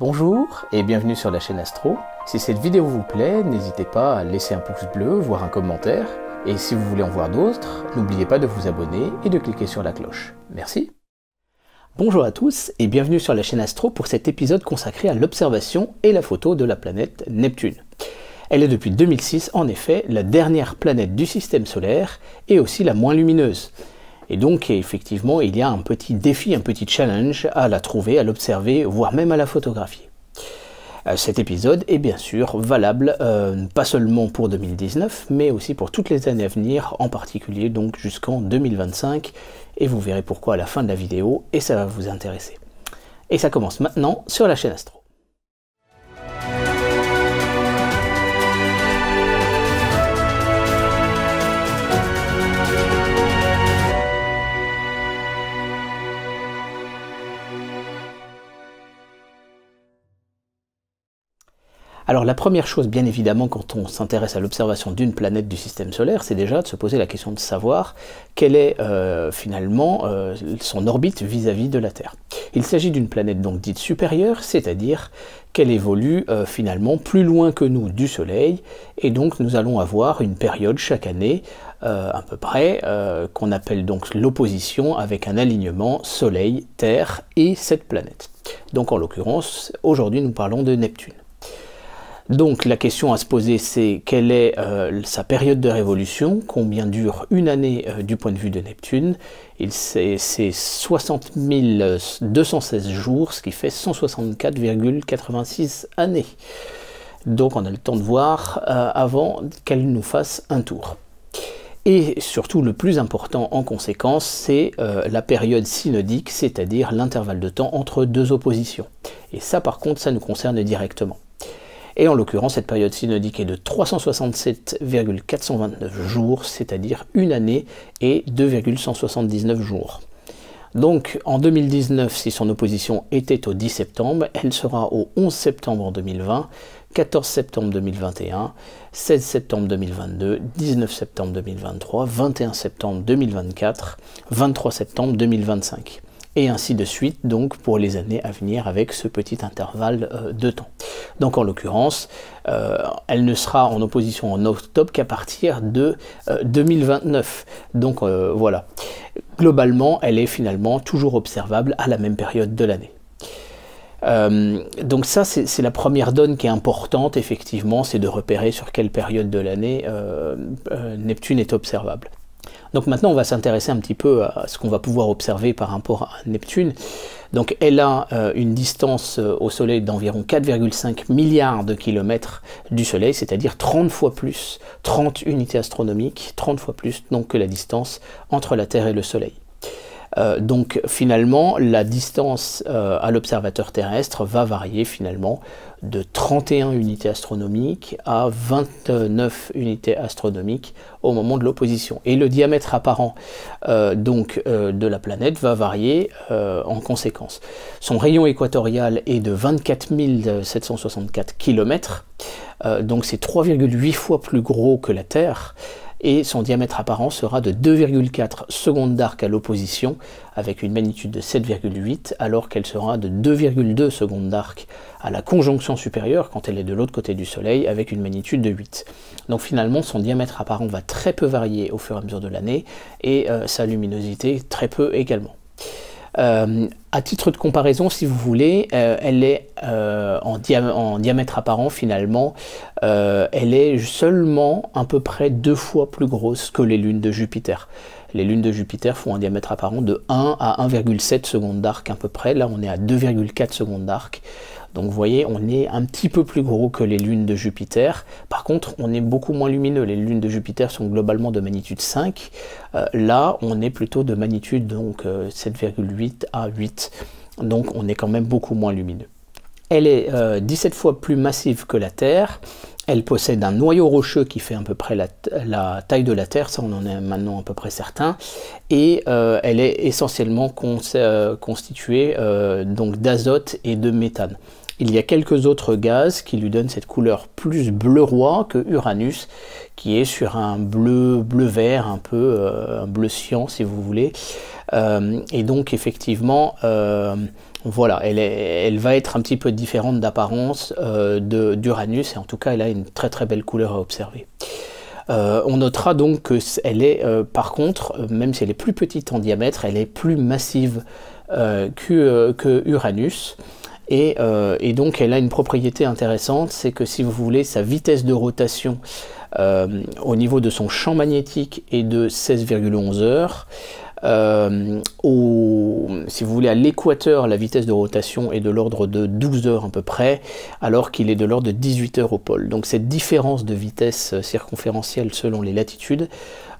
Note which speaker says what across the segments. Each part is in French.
Speaker 1: Bonjour et bienvenue sur la chaîne Astro. Si cette vidéo vous plaît, n'hésitez pas à laisser un pouce bleu, voire un commentaire. Et si vous voulez en voir d'autres, n'oubliez pas de vous abonner et de cliquer sur la cloche. Merci. Bonjour à tous et bienvenue sur la chaîne Astro pour cet épisode consacré à l'observation et la photo de la planète Neptune. Elle est depuis 2006 en effet la dernière planète du système solaire et aussi la moins lumineuse. Et donc effectivement il y a un petit défi, un petit challenge à la trouver, à l'observer, voire même à la photographier. Cet épisode est bien sûr valable pas seulement pour 2019, mais aussi pour toutes les années à venir, en particulier donc jusqu'en 2025, et vous verrez pourquoi à la fin de la vidéo, et ça va vous intéresser. Et ça commence maintenant sur la chaîne Astro. Alors la première chose, bien évidemment, quand on s'intéresse à l'observation d'une planète du système solaire, c'est déjà de se poser la question de savoir quelle est finalement son orbite vis-à-vis de la Terre. Il s'agit d'une planète donc dite supérieure, c'est-à-dire qu'elle évolue finalement plus loin que nous du Soleil, et donc nous allons avoir une période chaque année, à peu près, qu'on appelle donc l'opposition avec un alignement Soleil-Terre et cette planète. Donc en l'occurrence, aujourd'hui nous parlons de Neptune. Donc la question à se poser, c'est quelle est sa période de révolution, combien dure une année du point de vue de Neptune. C'est 60 216 jours, ce qui fait 164,86 années. Donc on a le temps de voir avant qu'elle nous fasse un tour. Et surtout le plus important en conséquence, c'est la période synodique, c'est-à-dire l'intervalle de temps entre deux oppositions. Et ça par contre, ça nous concerne directement. Et en l'occurrence, cette période synodique est de 367,429 jours, c'est-à-dire une année et 2,179 jours. Donc en 2019, si son opposition était au 10 septembre, elle sera au 11 septembre en 2020, 14 septembre 2021, 16 septembre 2022, 19 septembre 2023, 21 septembre 2024, 23 septembre 2025. Et ainsi de suite, donc pour les années à venir avec ce petit intervalle de temps. Donc en l'occurrence, elle ne sera en opposition en octobre qu'à partir de 2029. Donc voilà, globalement, elle est finalement toujours observable à la même période de l'année. Donc ça, c'est la première donne qui est importante, effectivement, c'est de repérer sur quelle période de l'année Neptune est observable. Donc maintenant, on va s'intéresser un petit peu à ce qu'on va pouvoir observer par rapport à Neptune. Donc elle a une distance au Soleil d'environ 4,5 milliards de kilomètres du Soleil, c'est-à-dire 30 fois plus, 30 unités astronomiques, 30 fois plus donc, que la distance entre la Terre et le Soleil. Donc finalement, la distance à l'observateur terrestre va varier finalement de 31 unités astronomiques à 29 unités astronomiques au moment de l'opposition. Et le diamètre apparent de la planète va varier en conséquence. Son rayon équatorial est de 24 764 km, donc c'est 3,8 fois plus gros que la Terre. Et son diamètre apparent sera de 2,4 secondes d'arc à l'opposition, avec une magnitude de 7,8, alors qu'elle sera de 2,2 secondes d'arc à la conjonction supérieure, quand elle est de l'autre côté du Soleil, avec une magnitude de 8. Donc finalement, son diamètre apparent va très peu varier au fur et à mesure de l'année, et sa luminosité très peu également. À titre de comparaison, si vous voulez, elle est en diamètre apparent finalement, elle est seulement à peu près 2 fois plus grosse que les lunes de Jupiter. Les lunes de Jupiter font un diamètre apparent de 1 à 1,7 secondes d'arc à peu près, là on est à 2,4 secondes d'arc. Donc vous voyez, on est un petit peu plus gros que les lunes de Jupiter. Par contre, on est beaucoup moins lumineux. Les lunes de Jupiter sont globalement de magnitude 5. Là, on est plutôt de magnitude donc 7,8 à 8. Donc on est quand même beaucoup moins lumineux. Elle est 17 fois plus massive que la Terre. Elle possède un noyau rocheux qui fait à peu près la taille de la Terre, ça on en est maintenant à peu près certain, et elle est essentiellement constituée donc d'azote et de méthane. Il y a quelques autres gaz qui lui donnent cette couleur plus bleu roi que Uranus, qui est sur un bleu-vert, un peu un bleu cyan si vous voulez. Et donc effectivement, voilà, elle va être un petit peu différente d'apparence d'Uranus, et en tout cas elle a une très très belle couleur à observer. On notera donc qu'elle est, par contre, même si elle est plus petite en diamètre, elle est plus massive que Uranus. Et donc elle a une propriété intéressante, c'est que si vous voulez, sa vitesse de rotation au niveau de son champ magnétique est de 16,11 heures. Si vous voulez, à l'équateur, la vitesse de rotation est de l'ordre de 12 heures à peu près, alors qu'il est de l'ordre de 18 heures au pôle. Donc cette différence de vitesse circonférentielle selon les latitudes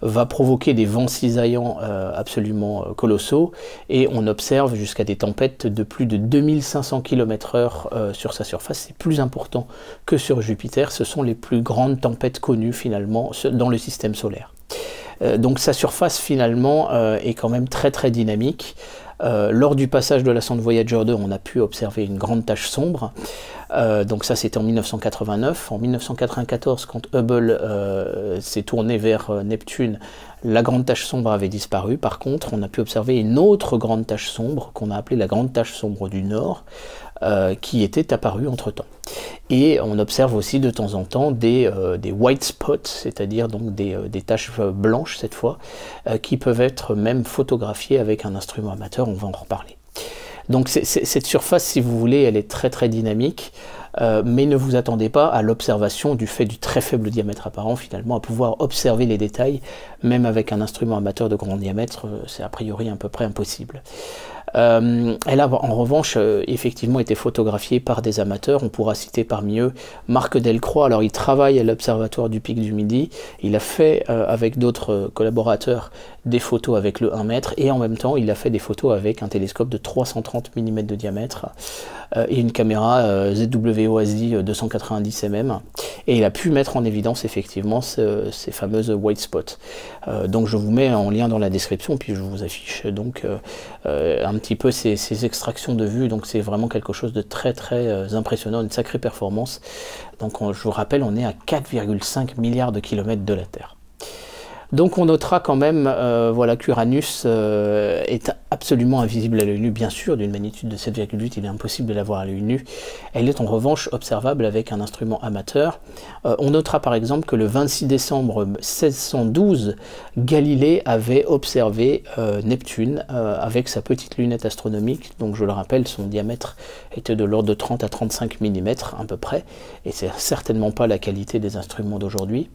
Speaker 1: va provoquer des vents cisaillants absolument colossaux, et on observe jusqu'à des tempêtes de plus de 2500 km/h sur sa surface. C'est plus important que sur Jupiter, ce sont les plus grandes tempêtes connues finalement dans le système solaire. Donc sa surface finalement est quand même très très dynamique. Lors du passage de la sonde Voyager 2, on a pu observer une grande tache sombre. Donc ça c'était en 1989. En 1994, quand Hubble s'est tourné vers Neptune, la grande tache sombre avait disparu. Par contre, on a pu observer une autre grande tache sombre qu'on a appelée la grande tache sombre du Nord, qui était apparue entre-temps. Et on observe aussi de temps en temps des white spots, c'est-à-dire donc des taches blanches cette fois, qui peuvent être même photographiées avec un instrument amateur, on va en reparler. Donc cette surface, si vous voulez, elle est très très dynamique, mais ne vous attendez pas à l'observation du fait du très faible diamètre apparent, finalement, à pouvoir observer les détails, même avec un instrument amateur de grand diamètre, c'est a priori à peu près impossible. Elle a en revanche effectivement été photographiée par des amateurs. On pourra citer parmi eux Marc Delcroix. Alors il travaille à l'observatoire du Pic du Midi, il a fait avec d'autres collaborateurs des photos avec le 1 mètre, et en même temps il a fait des photos avec un télescope de 330 mm de diamètre et une caméra ZWO-ASI 290 mm, et il a pu mettre en évidence effectivement ces fameuses white spots. Donc je vous mets en lien dans la description, puis je vous affiche donc un petit peu ces extractions de vue. Donc c'est vraiment quelque chose de très très impressionnant, une sacrée performance. Donc je vous rappelle, on est à 4,5 milliards de kilomètres de la Terre. Donc on notera quand même voilà, qu'Uranus est absolument invisible à l'œil nu, bien sûr, d'une magnitude de 7,8, il est impossible de la voir à l'œil nu. Elle est en revanche observable avec un instrument amateur. On notera par exemple que le 26 décembre 1612, Galilée avait observé Neptune avec sa petite lunette astronomique. Donc je le rappelle, son diamètre était de l'ordre de 30 à 35 mm à peu près, et c'est certainement pas la qualité des instruments d'aujourd'hui.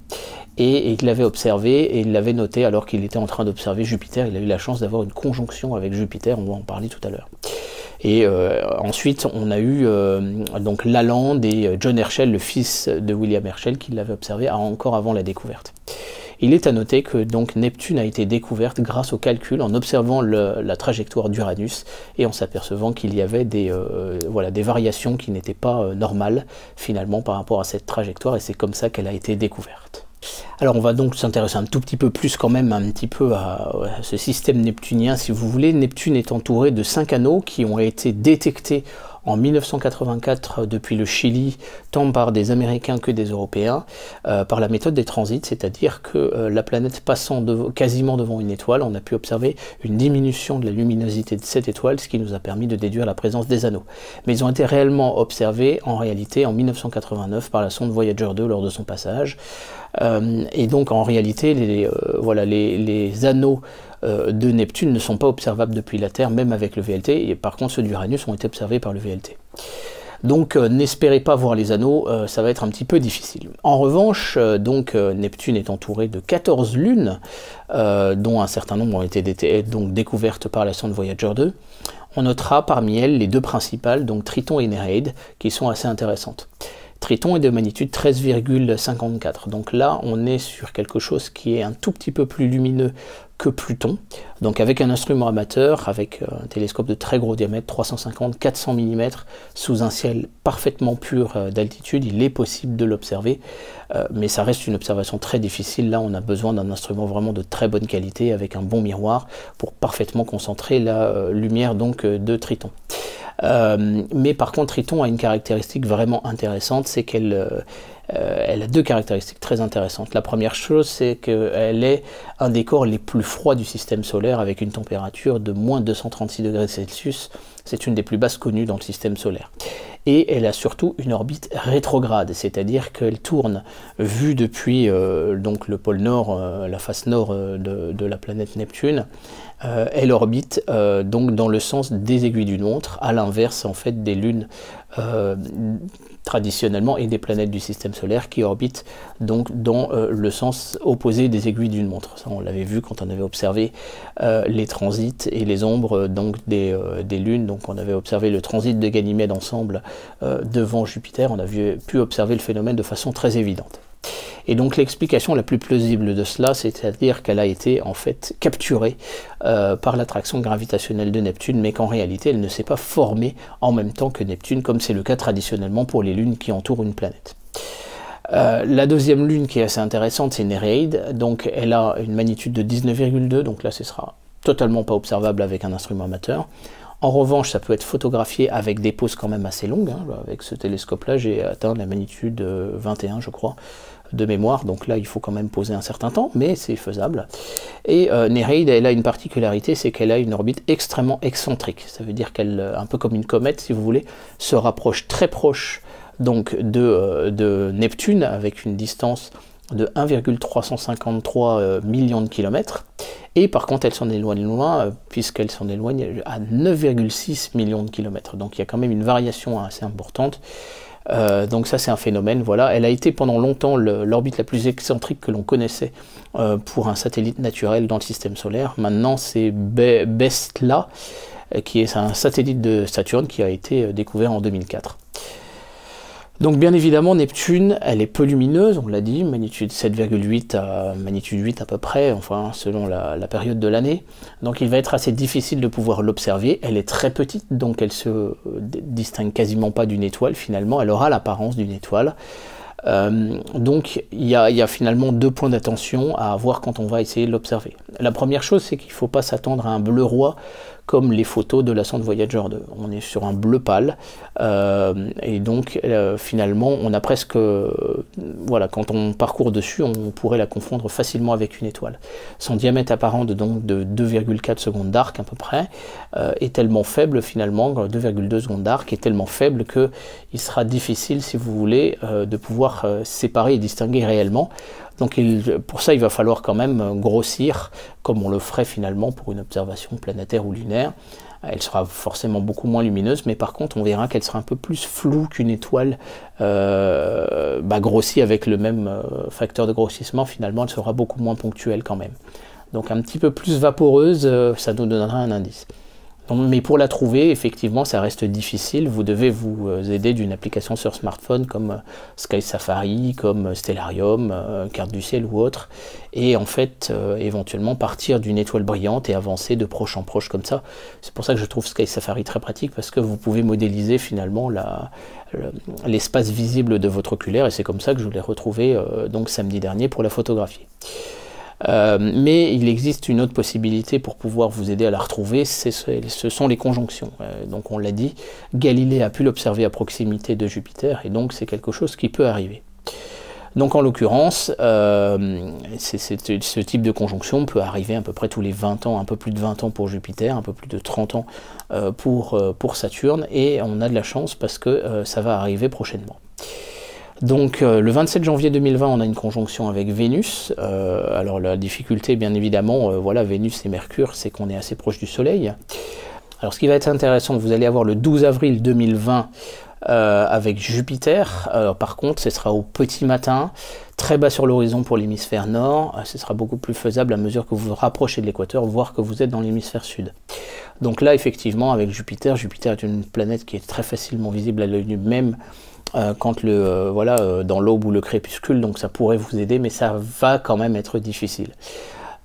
Speaker 1: Et il l'avait observé, et il l'avait noté alors qu'il était en train d'observer Jupiter. Il a eu la chance d'avoir une conjonction avec Jupiter, on va en parler tout à l'heure. Et ensuite, on a eu donc Lalande et John Herschel, le fils de William Herschel, qui l'avait observé encore avant la découverte. Il est à noter que donc Neptune a été découverte grâce au calcul, en observant la trajectoire d'Uranus et en s'apercevant qu'il y avait voilà, des variations qui n'étaient pas normales finalement par rapport à cette trajectoire, et c'est comme ça qu'elle a été découverte. Alors on va donc s'intéresser un tout petit peu plus quand même un petit peu à ce système neptunien, si vous voulez. Neptune est entouré de 5 anneaux qui ont été détectés en 1984 depuis le Chili, tant par des Américains que des Européens, par la méthode des transits, c'est-à-dire que la planète passant quasiment devant une étoile, on a pu observer une diminution de la luminosité de cette étoile, ce qui nous a permis de déduire la présence des anneaux. Mais ils ont été réellement observés en réalité en 1989 par la sonde Voyager 2 lors de son passage. Et donc en réalité, voilà, les anneaux de Neptune ne sont pas observables depuis la Terre, même avec le VLT, et par contre ceux d'Uranus ont été observés par le VLT. Donc n'espérez pas voir les anneaux, ça va être un petit peu difficile. En revanche, donc Neptune est entouré de 14 lunes, dont un certain nombre ont été donc découvertes par la sonde Voyager 2. On notera parmi elles les deux principales, donc Triton et Néréide, qui sont assez intéressantes. Triton est de magnitude 13,54, donc là on est sur quelque chose qui est un tout petit peu plus lumineux que Pluton, donc avec un instrument amateur, avec un télescope de très gros diamètre, 350-400 mm, sous un ciel parfaitement pur d'altitude, il est possible de l'observer, mais ça reste une observation très difficile. Là on a besoin d'un instrument vraiment de très bonne qualité, avec un bon miroir, pour parfaitement concentrer la lumière donc de Triton. Mais par contre, Triton a une caractéristique vraiment intéressante, c'est qu'elle elle a deux caractéristiques très intéressantes. La première chose, c'est qu'elle est un des corps les plus froids du système solaire, avec une température de moins 236 degrés Celsius. C'est une des plus basses connues dans le système solaire. Et elle a surtout une orbite rétrograde, c'est-à-dire qu'elle tourne, vue depuis donc le pôle nord, la face nord de la planète Neptune, elle orbite donc dans le sens des aiguilles d'une montre, à l'inverse en fait des lunes traditionnellement et des planètes du système solaire qui orbitent donc dans le sens opposé des aiguilles d'une montre. Ça, on l'avait vu quand on avait observé les transits et les ombres donc des lunes. Donc on avait observé le transit de Ganymède ensemble devant Jupiter. On a pu observer le phénomène de façon très évidente. Et donc l'explication la plus plausible de cela, c'est-à-dire qu'elle a été en fait capturée par l'attraction gravitationnelle de Neptune, mais qu'en réalité elle ne s'est pas formée en même temps que Neptune, comme c'est le cas traditionnellement pour les lunes qui entourent une planète. La deuxième lune qui est assez intéressante, c'est Néréide. Donc elle a une magnitude de 19,2, donc là ce sera totalement pas observable avec un instrument amateur. En revanche, ça peut être photographié avec des poses quand même assez longues. Hein. Avec ce télescope-là, j'ai atteint la magnitude 21, je crois, de mémoire. Donc là, il faut quand même poser un certain temps, mais c'est faisable. Et Néréide, elle a une particularité, c'est qu'elle a une orbite extrêmement excentrique. Ça veut dire qu'elle, un peu comme une comète, si vous voulez, se rapproche très proche donc, de Neptune, avec une distance de 1,353 millions de kilomètres. Et par contre, elle s'en éloigne loin, puisqu'elle s'en éloigne à 9,6 millions de kilomètres. Donc il y a quand même une variation assez importante. Donc ça, c'est un phénomène. Voilà. Elle a été pendant longtemps l'orbite la plus excentrique que l'on connaissait pour un satellite naturel dans le système solaire. Maintenant, c'est BEST-là, qui est un satellite de Saturne qui a été découvert en 2004. Donc bien évidemment, Neptune, elle est peu lumineuse, on l'a dit, magnitude 7,8 à magnitude 8 à peu près, enfin selon la période de l'année. Donc il va être assez difficile de pouvoir l'observer. Elle est très petite, donc elle se distingue quasiment pas d'une étoile finalement. Elle aura l'apparence d'une étoile. Donc il y a finalement deux points d'attention à avoir quand on va essayer de l'observer. La première chose, c'est qu'il ne faut pas s'attendre à un bleu roi comme les photos de la sonde Voyager 2. On est sur un bleu pâle, et donc finalement on a presque, voilà, quand on parcourt dessus, on pourrait la confondre facilement avec une étoile. Son diamètre apparent donc de 2,4 secondes d'arc à peu près est tellement faible finalement, 2,2 secondes d'arc est tellement faible que il sera difficile, si vous voulez, de pouvoir séparer et distinguer réellement. Donc pour ça, il va falloir quand même grossir, comme on le ferait finalement pour une observation planétaire ou lunaire. Elle sera forcément beaucoup moins lumineuse, mais par contre, on verra qu'elle sera un peu plus floue qu'une étoile grossie avec le même facteur de grossissement. Finalement, elle sera beaucoup moins ponctuelle quand même. Donc un petit peu plus vaporeuse, ça nous donnera un indice. Donc, mais pour la trouver, effectivement, ça reste difficile. Vous devez vous aider d'une application sur smartphone comme Sky Safari, comme Stellarium, Carte du ciel ou autre. Et en fait, éventuellement partir d'une étoile brillante et avancer de proche en proche comme ça. C'est pour ça que je trouve Sky Safari très pratique, parce que vous pouvez modéliser finalement l'espace visible de votre oculaire. Et c'est comme ça que je l'ai retrouvé donc samedi dernier pour la photographier. Mais il existe une autre possibilité pour pouvoir vous aider à la retrouver, ce sont les conjonctions. Donc on l'a dit, Galilée a pu l'observer à proximité de Jupiter, et donc c'est quelque chose qui peut arriver. Donc en l'occurrence, ce type de conjonction peut arriver à peu près tous les 20 ans, un peu plus de 20 ans pour Jupiter, un peu plus de 30 ans pour Saturne, et on a de la chance parce que ça va arriver prochainement. Donc le 27 janvier 2020, on a une conjonction avec Vénus. Alors la difficulté, bien évidemment, voilà, Vénus et Mercure, c'est qu'on est assez proche du Soleil. Alors ce qui va être intéressant, vous allez avoir le 12 avril 2020 avec Jupiter. Par contre, ce sera au petit matin, très bas sur l'horizon pour l'hémisphère nord. Ce sera beaucoup plus faisable à mesure que vous vous rapprochez de l'équateur, voire que vous êtes dans l'hémisphère sud. Donc là, effectivement, avec Jupiter, Jupiter est une planète qui est très facilement visible à l'œil nu, même quand dans l'aube ou le crépuscule, donc ça pourrait vous aider, mais ça va quand même être difficile.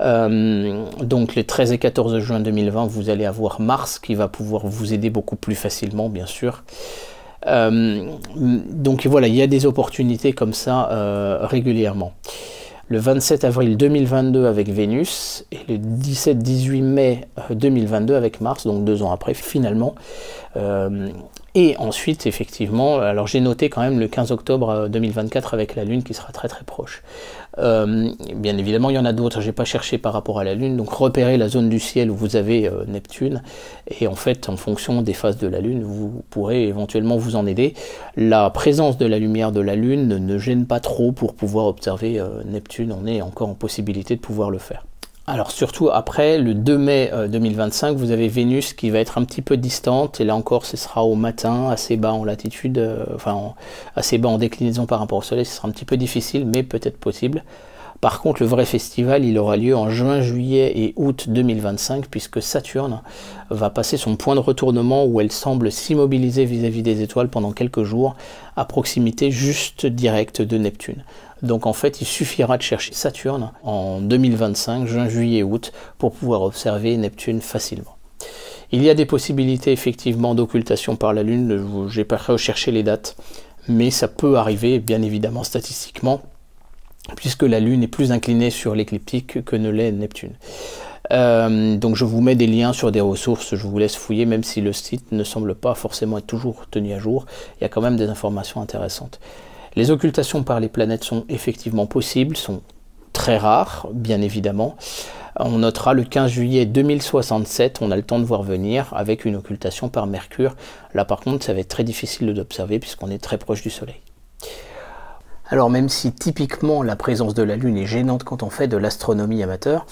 Speaker 1: Donc les 13 et 14 juin 2020, vous allez avoir Mars qui va pouvoir vous aider beaucoup plus facilement, bien sûr. Donc voilà, il y a des opportunités comme ça régulièrement. le 27 avril 2022 avec Vénus, et le 17-18 mai 2022 avec Mars, donc 2 ans après finalement. Et ensuite, effectivement, alors j'ai noté quand même le 15 octobre 2024 avec la Lune qui sera très très proche. Bien évidemment, il y en a d'autres, j'ai pas cherché par rapport à la Lune, donc repérez la zone du ciel où vous avez Neptune, et en fait, en fonction des phases de la Lune, vous pourrez éventuellement vous en aider. La présence de la lumière de la Lune ne gêne pas trop pour pouvoir observer Neptune, on est encore en possibilité de pouvoir le faire. Alors surtout après, le 2 mai 2025, vous avez Vénus qui va être un petit peu distante, et là encore ce sera au matin, assez bas en latitude, assez bas en déclinaison par rapport au Soleil, ce sera un petit peu difficile, mais peut-être possible. Par contre, le vrai festival, il aura lieu en juin, juillet et août 2025, puisque Saturne va passer son point de retournement où elle semble s'immobiliser vis-à-vis des étoiles pendant quelques jours, à proximité juste directe de Neptune. Donc en fait, il suffira de chercher Saturne en 2025, juin, juillet, août, pour pouvoir observer Neptune facilement. Il y a des possibilités effectivement d'occultation par la Lune, j'ai pas recherché les dates, mais ça peut arriver bien évidemment statistiquement, puisque la Lune est plus inclinée sur l'écliptique que ne l'est Neptune. Donc je vous mets des liens sur des ressources, je vous laisse fouiller, même si le site ne semble pas forcément être toujours tenu à jour, il y a quand même des informations intéressantes. Les occultations par les planètes sont effectivement possibles, sont très rares, bien évidemment. On notera le 15 juillet 2067, on a le temps de voir venir, avec une occultation par Mercure. Là par contre, ça va être très difficile d'observer puisqu'on est très proche du Soleil. Alors même si typiquement la présence de la Lune est gênante quand on fait de l'astronomie amateur,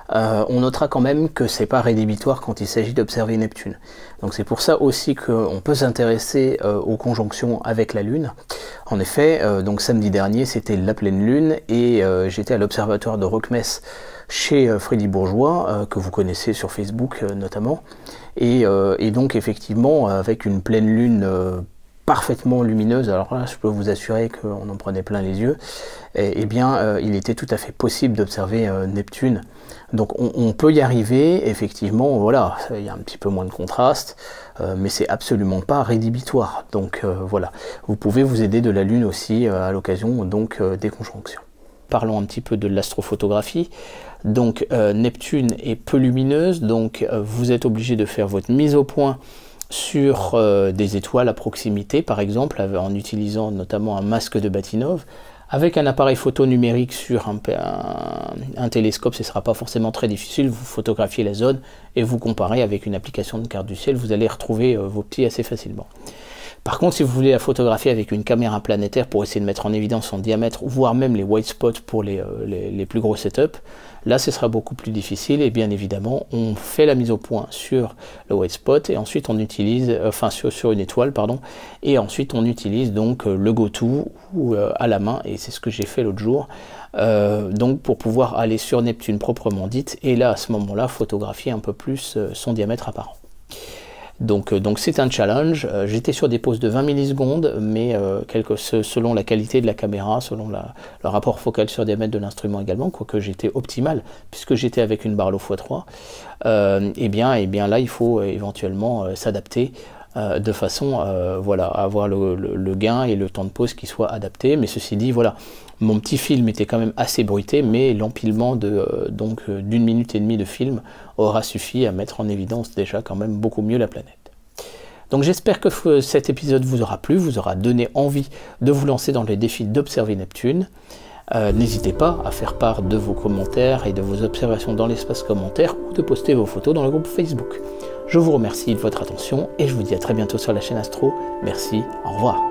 Speaker 1: on notera quand même que c'est pas rédhibitoire quand il s'agit d'observer Neptune. Donc c'est pour ça aussi qu'on peut s'intéresser aux conjonctions avec la Lune. En effet, donc samedi dernier c'était la pleine Lune et j'étais à l'observatoire de Roquemesse chez Freddy Bourgeois, que vous connaissez sur Facebook notamment, et donc effectivement avec une pleine Lune parfaitement lumineuse, alors là je peux vous assurer qu'on en prenait plein les yeux, et bien il était tout à fait possible d'observer Neptune. Donc on peut y arriver, effectivement, voilà, il y a un petit peu moins de contraste, mais c'est absolument pas rédhibitoire. Donc voilà, vous pouvez vous aider de la Lune aussi à l'occasion donc des conjonctions. Parlons un petit peu de l'astrophotographie. Donc Neptune est peu lumineuse, donc vous êtes obligé de faire votre mise au point sur des étoiles à proximité, par exemple, en utilisant notamment un masque de Bahtinov. Avec un appareil photo numérique sur un télescope, ce ne sera pas forcément très difficile, vous photographiez la zone et vous comparez avec une application de carte du ciel, vous allez retrouver vos petits assez facilement. Par contre, si vous voulez la photographier avec une caméra planétaire pour essayer de mettre en évidence son diamètre, voire même les white spots pour les plus gros setups, là ce sera beaucoup plus difficile et bien évidemment on fait la mise au point sur le white spot et ensuite on utilise, sur une étoile pardon, et ensuite on utilise donc le go-to ou à la main, et c'est ce que j'ai fait l'autre jour, donc pour pouvoir aller sur Neptune proprement dite, et là à ce moment-là photographier un peu plus son diamètre apparent. Donc c'est un challenge, j'étais sur des pauses de 20 millisecondes, mais selon la qualité de la caméra, selon le rapport focal sur diamètre de l'instrument également, quoique j'étais optimal, puisque j'étais avec une Barlow x3, et bien là il faut éventuellement s'adapter de façon voilà, à avoir le gain et le temps de pause qui soit adapté. Mais ceci dit, voilà, mon petit film était quand même assez bruité, mais l'empilement d'une minute et demie de film aura suffi à mettre en évidence déjà quand même beaucoup mieux la planète. Donc j'espère que cet épisode vous aura plu, vous aura donné envie de vous lancer dans les défis d'observer Neptune. N'hésitez pas à faire part de vos commentaires et de vos observations dans l'espace commentaire ou de poster vos photos dans le groupe Facebook. Je vous remercie de votre attention et je vous dis à très bientôt sur la chaîne Astro. Merci, au revoir.